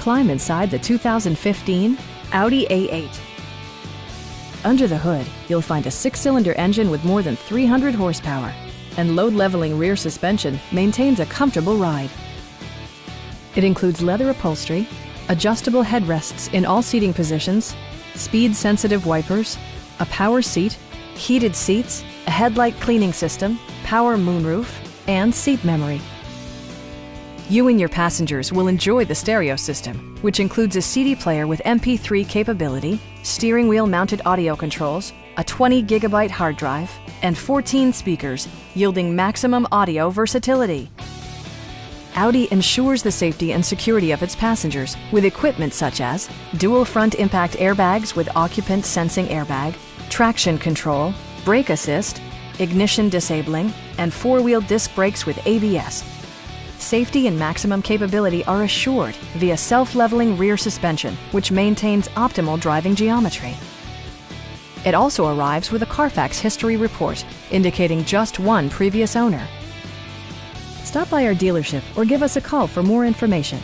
climb inside the 2015 Audi A8. Under the hood, you'll find a 6-cylinder engine with more than 300 horsepower, and load-leveling rear suspension maintains a comfortable ride. It includes leather upholstery, adjustable headrests in all seating positions, speed-sensitive wipers, a power seat, heated seats, a headlight cleaning system, power moonroof, and seat memory. You and your passengers will enjoy the stereo system, which includes a CD player with MP3 capability, steering wheel mounted audio controls, a 20-gigabyte hard drive, and 14 speakers, yielding maximum audio versatility. Audi ensures the safety and security of its passengers with equipment such as dual front impact airbags with occupant sensing airbag, traction control, brake assist, ignition disabling, and 4-wheel disc brakes with ABS. Safety and maximum capability are assured via self-leveling rear suspension, which maintains optimal driving geometry. It also arrives with a Carfax history report, indicating just one previous owner. Stop by our dealership or give us a call for more information.